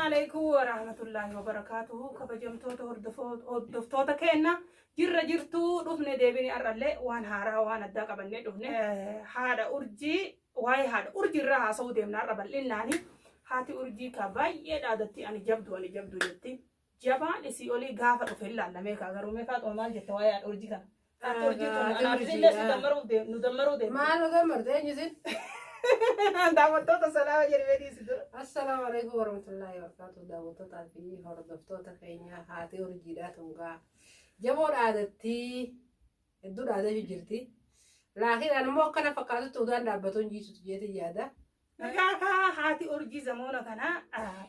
عليكم ورحمة الله وبركاته. كبجمتوت هردفتوتا كأننا جرتو دفن ديبني أرلي وان هارا وان الدقة بني دفن هذا أرجي واي هذا أرجي الرها سودي من الربع لناني هاتي أرجي كباي يدادتي أنا جبدو جتي جبان إسيولي غافة فيلا لميكا غرومي فات ومال جت واي أرجي كان أرجي أنا أرجي ليش ندمرو دي ما ندمر ده نجزين دعوتوتا سلام جريبي سيدو. السلام عليكم ورحمة الله وبركاته. دعوتوتا في هردفتوتا كينيا هاتي ورجيلاتهم قا جمول عادتي الدور عادة في جرتي لكن أنا مو كنا فقط تودان دابتون جيسو تجيتي جادا هاتي أرجي زمانه كنا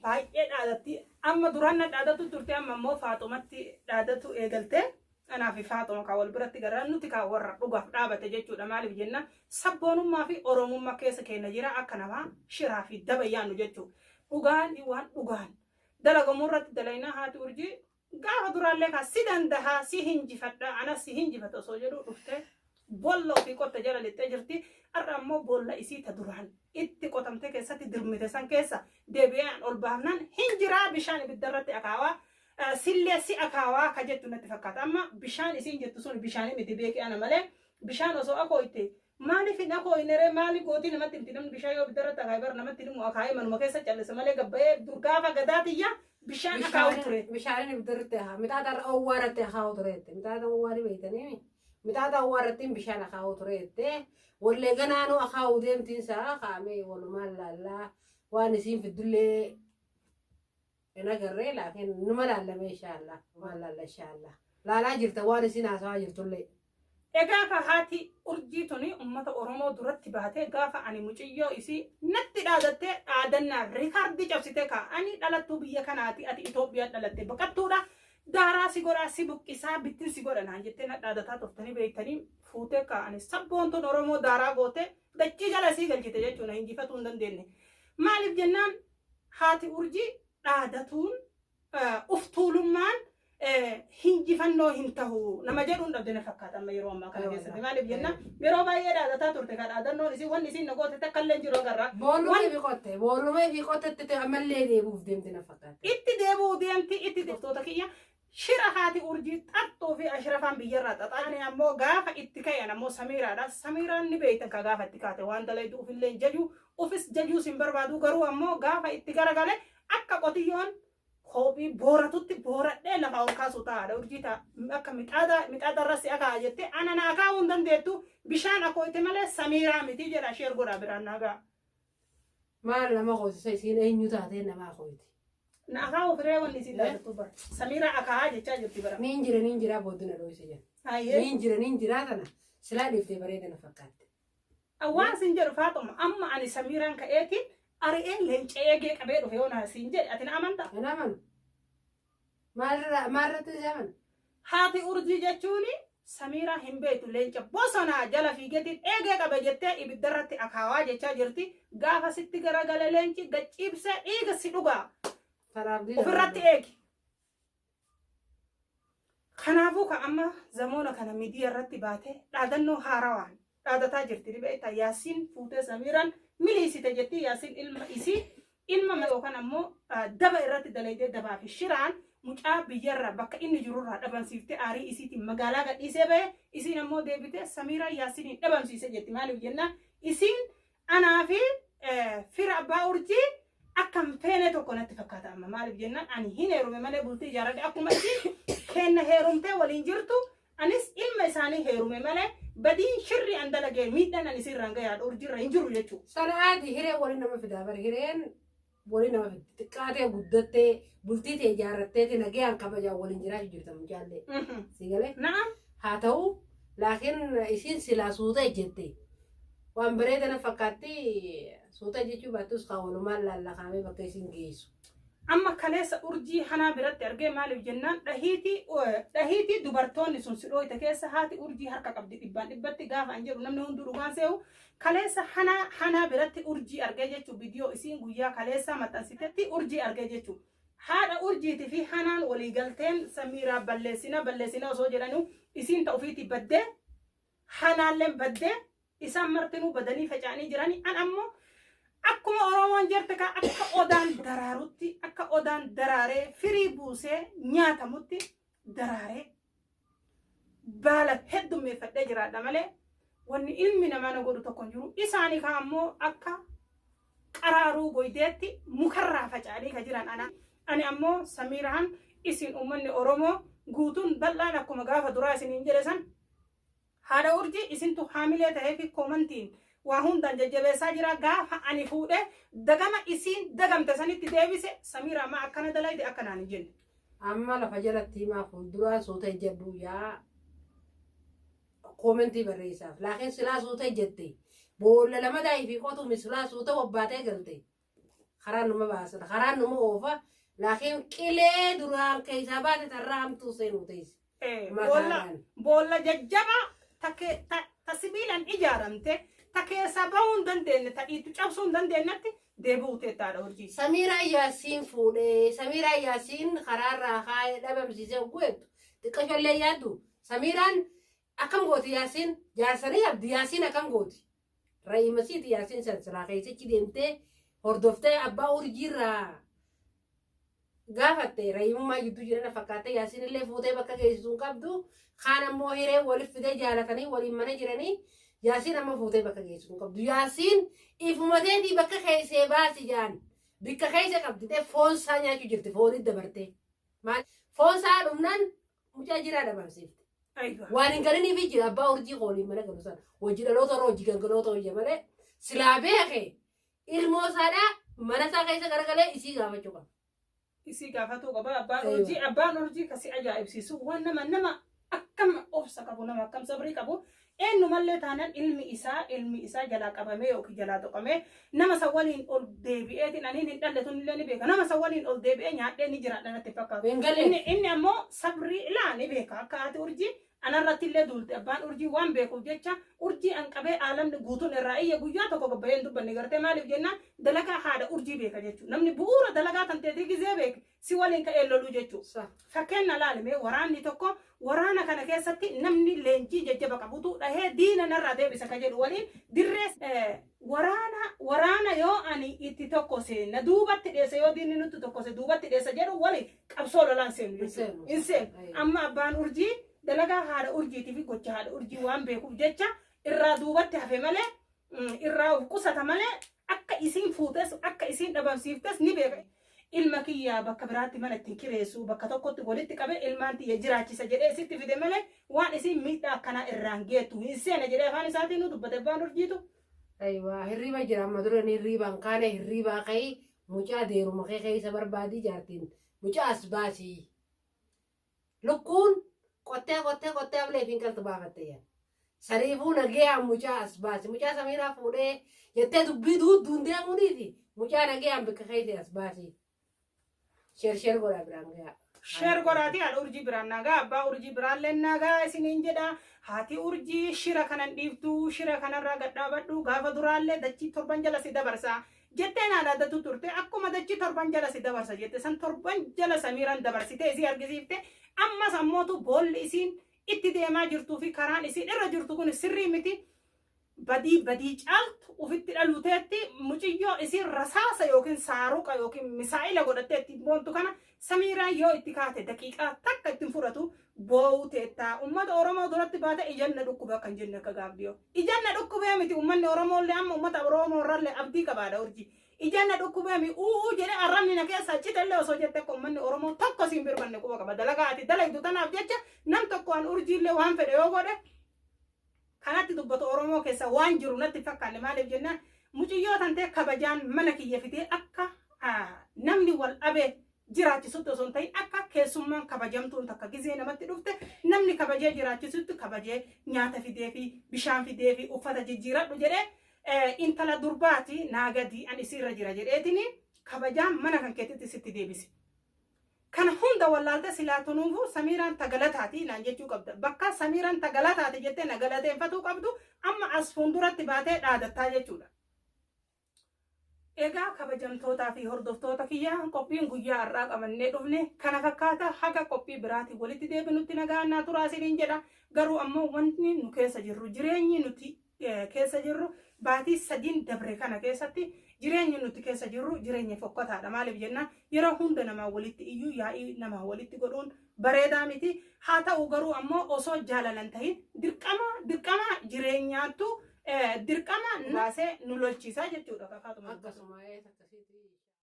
بايد عادتي أما دوران عادته ترتي أما مو فاطمتي عادته إيجلته أنا في فاطمة كاول برتي قرر نتكا ورا بقى دابة تجتشو دمالي بجنة سبون ما في أورم ما كيس كينا جرا أكنا ما شرا في دبيان نجتشو وقان وقان دلقة مرة دلينا هاتي أرجي قاعد دوران لك سيدان ده سيهنجي فتا أنا سيهنجي فتا سوجرو رفته بولو في كوت جرا لتجرتي الرمو بولا إسي تدوران إتي كوتم تكيسة درمي تسان كيسة دبيان والبهنان هنجرا بشان بالدرتي أكاوا سلسي أكاوا كجت نتفكات أما بشان إسين جتسون بشاني متبيك أنا ملأ بشان أسو أكويته مالي في نكو إنري مالي قوتي نمت تمتنم بشايو بدرت أكايبر نمت تلمو أكاي من مكيسة جلس ملأ قبّي دركافة قداتي يا بشان أكاو تري بشان بدرتها متى أورتها أورت متى أوري بيتني متى أورتين بشان أكاو تريت ولا جنانو أكاو ديم تنسى خامي ولا مال لا وانسين في الدلة أنا قرر لكن نمر على ما شاء الله ولا إن شاء الله لا جرت وارسين عصا جرت لي إجاك هاتي أرجيتني أمة أورمو درت بهته جاف أنا مجيء إسي نت عادته عادنا ريكارد جابسته كا أني دلتو بيا كناتي أتي إثيوبيا دلته بكتورا دارا سيجورا سيبوك إسا بيتين سيجورا نانجتنا عادتها تفتني بيتني فوته كا أنا سبون تو أورمو دارا قوته دكتي جالس يقول كده جتونا إنجي فتون دندني مالك جنان هاتي أرجي عادتون أفتولمان هنجي فنو هنتهو نما جرون دبنا فكات أما يروم ما كان جالس مالك جنان بيرو باي عادتها تورتكار عادنا نسي ون نسي نقول تتكلم جرو كرا بولو ما في قطة تتعمل لي دي بوفدين تنفكات إتدابو ديانتي إتدفتو تكيا شرا هاتي أرجي تأتو في أشرفان بيجرات أتاني أمو غافة إتكاي أنا مو سميرا نبيتن كغافة إتكاته وان دلائدو في اللين ججو أوفيس ججو سنبر بادو غرو أمو غافة إتكارا غالي أكا قطيون خوبي بورا توتي بورا دي لفا وركاسو تادا أرجيتا أكا متادا راسي أكا جتي أنا ناكا وندن ديتو بشان أكو إتمالي سميرا متيجر أشير غرا برانا ما لما خوتي سيسين أي نيوتاتين ما خوتي ناكاو فريوان نسي دادتو بر سميرا أكا جتا جتي برا نينجرا بودنا رويسي نينجرا تنا سلا ديفتي بريدنا فكات أوان سنجر فاطمة أما أنا سميران كأيتي أريئين لنج أيجي كبيرو فيونا سنجر أتنا أمانتا أنا من مرة زمن هاتي أرجي جتوني سميرا هم بيتو لنج بوسنا جلا في جتين أيجي كبجتة إبدرتي أكاوا جتا جرتي غافا ستي غرغلا لنج غتشيبسا إيجا سيدوغا وفرتي إيجي خنافوك أما زمونا كان ميديا رتباته لادنو هاروان عادتا جرتي ربيتا ياسين فوتي سميران مليسي تجتي ياسين إلما ما يوكان أمو دبا إراتي دليدي دبا في الشيران مجاب بيجرى بكا إني جرورها دبان سيفتي آري إسيتي مغالا قد إسيبه إسين أمو ديبتي سميرا ياسين دبان سيسي جتي مالي بجنة إسين أنا في فرع باورجي أكم فيني توقنا تفكاتا أما مالي بجنة أني هنا رومي مالي بلتي جارة أكو مأسي كين هيرومتي ولينجرتو أنيس إلما إساني هيرومي مالي بدين شري عندنا جاي ميدان أنا يصير رانجا أرجع رينجرو يجوا. سرعة هيرة ولينا ما في دابر هيرين ولينا ما في كاتي بدته بلتي تجارته تناجي عن كبجا ولين جرا يجوا تمجالي. سيجله؟ نعم. هاتو لكن إسين سلا سودا جتة. وان بريدنا فكاتي سودا جتوا باتوس كاولو مال لا خامي بكيسين جيسو. أما كلاسة أرجي حنا برد أرجع مالي بجنان دهيتي دبرتون نسون سلوي تكيسة هاتي أرجي هركا قبض إبتي قاف أنجر ونمن هندروغان سيو كلاسة حنا برد أرجي أرجع جتو فيديو إسين قويا كلاسة متنسيتي أرجي أرجع جتو هذا أرجي تفي حنان وليقلتين سميرا بلسنا وصوجرانو إسين توفيتي بدأ حنان لم بدأ إسام مرتنو بدني فجاني جراني أن أمو akkuma oromoon jette ka akka odaan daraarutti akka odaan daraaree firii buusee nyaatamutti daraaree baala heddummeeffadhee jiraadha malee wanni ilmi namaa na godhu tokko hin jiru. Isaanii kaa ammoo akka qaraaruu goydeetti mukarraa faca'anii ka jiran ani ammoo Samiiraan isin uummanni Oromoo guutuun bal'aan akkuma gaafa duraa isiniin jedhe san haadha urjii isintu haamilee ta'ee fi koomantiin waa hundaan jajjabeessaa jira. Gaafa ani fuudhee dagama isiin dagamte sanitti deebise Samiiraa amma akkana dalayde akkanaan hin jenne. Amma lafa jalatti himaa fuulduraan suuta ejjedhu yaa koomentii barreessaaf. Laakiin silaa suuta ejjette boolla lama daa'ii fi qotuumi silaa suuta wabbaatee galte. Karaan numa baasata karaan numa oofa. Laakiin qilee duraan keessaa baate tarraa hamtuu seenuu teessi. Boolla jajjaba ta sibiilaan ijaaramte ta keessaa bahuu hin dandeenye ta dhiitu cabsuu hin dandeenyetti deebi'uu teettaadha hojii. Samiiraa Yaasiin fuudhee Samiiraa Yaasiin karaarraa kaayee dhabamsiisee guutu xiqqaa ijoollee yaaddu. Samiiraan akkam gooti Yaasiin jaarsanii abdi Yaasiin akkam gooti. Raayimasiiti Yaasiin sansilaa keessichi deemtee hordoftee abbaa urjiirraa gaafatte raayimummaa gidduu jiran fakkaattee Yaasiin illee fuutee bakka geessisuun qabdu. Kaan ammoo hiree waliif fidee jaalatanii waliin mana jiranii Yaasiin amma fuutee bakka geessisuun qabdu. Yaasiin ifumateetii bakka keessee baasi jaan bikka keessa qabdite foonsaa nyaachuu jirti foonitti dabartee. Maal foonsaa dhumnaan mucaa jiraa dabarsiifte. Waan hin galiniif jira abbaa urjii qooliin mana galu sana hojii dhaloota irra hojii gangaloota hojii malee silaa beekee ilmoo isaadhaa mana isaa keessa garagalee isii gaafachuu qaba. Isii gaafatuu qaba abbaan urjii kasi ajaa'ibsiisu waan nama akkam obsa qabu nama akkam sabrii qabu. Eenyumallee taanaan ilmi isaa jalaa qabamee yookiin jalaa tuqamee nama san waliin ol deebi'eetiin ani hin dhalletun illee ni beeka. Nama san waliin ol deebi'ee nyaadhee ni jiraadha natti fakkaatu. Inni ammoo sabrii ilaa ni beeka akka haati urjii anarratti illee duulte abbaan urjii waan beekuuf jecha urjii an qabee aalamni guutuun irraa iyya guyyaa tokko gabbayeen dubbanne gartee maaliif jennaan dalagaa haadha urjii beeka jechuudha. Namni bu'uura dalagaa tanteetii gizee beeka si waliin ka'ee loluu jechuudha. Fakkeenya laalimee waraanni tokko waraana kana keessatti namni leenjii jajjaba qabutu dhahee diina narraa deebisa ka jedhu waliin dirree waraana yoo ani itti tokko seena duubatti dheessa yoo diinni nutti tokko se duubatti dheessa jedhu waliin qabsoo lolaan seenu jechuudha. Amma abbaan urjii dalagaa haadha urjiitii fi gocha haadha urjii waan beekuuf jecha irraa duubatti hafe malee irraa qusata malee akka isiin fuutes akka isiin dhabamsiiftes ni beeka. Ilma kiyyaa bakka biraatti mana ittiin kireessu bakka tokkotti walitti qabe ilmaan tiyya jiraachisa jedhee sitti fide malee waan isiin miidhaa akkanaa irraan geettu hin seena jedhee afaan isaatiin nu dubbate abbaan urjiitu. Aywa hirriba jira amma dura hirribaan kaane hirribaa ka'ii mucaa deeruma kee keessa barbaadii jaartiin mucaa as baasii. Lukkuun qottee ableefiin qaltu baafatte yaa. Sariifuu nagee mucaa as baasi mucaa Samiiraa fuudhee jettee dubbii duudduun deemuuniiti mucaa nagee bakka keessa as baasii. Share godhaa biraan gahaa. Share godhaati haadha urjii biraan nagaa abbaa urjii biraallee nagaa isiniin jedha. Haati urjii shira kanan dhiiftuu shira kanarraa gadhaabadhu gaafa duraallee dachii torban jala si dabarsa. Jettee naadatu turte akkuma dachii torban jala si dabarsa jette san torban jala Samiiraan dabarsitee isii argisiifte amma sammootu boolli isiin itti deemaa jirtuu fi karaan isiin irra jirtu kun sirrii miti. Badii caaltu ufitti dhaluteetti muciyyoo isiin rasaasa yookiin saaruqa yookiin misaa'ila godhatteetti boontu kana Samiiraan yoo itti kaate daqiiqaa takka ittiin fudhatu boo'uu teettaa. Uummata Oromoo duratti baate ijanna dhukkubee akka hin jenne akka gaabdiyoo. Ijanna dhukkubee miti uummanni Oromoollee amma uummata Oromoo irraallee abdii qabaadha urjii. Ijanna dhukkubee mi jedhee arrabni na keessaa citellee osoo jette akka uummanni Oromoo tokko siin birmanne quba qaba. Dalagaa ati dalaytu tanaaf jecha nam tokkoon urjiillee waan fedhe yoo godhe kanatti dubbatu Oromoo keessa waan jiru natti fakkaanne maaliif jennaan muciyyoo tantee kabajaan mana kiyya fitee akka namni wal dhabee jiraachisutti osoo hin ta'in akka keessummaan kabajamtuun takka gizee namatti dhufte namni kabajee jiraachisutti kabajee nyaata fidee fi bishaan fidee fi uffata jijjiiradhu jedhee intala durbaati naagadii an isiirra jira jedheetini kabajaan mana kan keetitti sitti deebise. Kana hunda wallaalta silaa tunuufu Samiiraan tagalataati naan jechuu qabda. Bakka Samiiraan tagalataati jettee nagalateeffatuu qabdu amma as fuulduratti baatee dhaadattaa jechuudha. Egaa kabajamtootaa fi hordoftoota kiyyaa qophiin guyyaa har'aa qabannee dhufne kana fakkaata haga qophii biraati walitti deebinutti nagaannaa turaa isiniin jedha. Garuu ammoo wanti nu keessa jirru jireenyi nuti keessa jirru baatii sadiin dabre kana keessatti jireenyi nuti keessa jirru jireenya fokkataadha. Maaliif jenna yeroo hunda namaa walitti iyyuu yaa'ii namaa walitti godhuun bareedaa miti. Haa ta'u garuu ammoo osoo jaalalan ta'in dirqama jireenyaattu dirqama baasee nu lolchiisaa jechuudha. Akkasuma akkasitti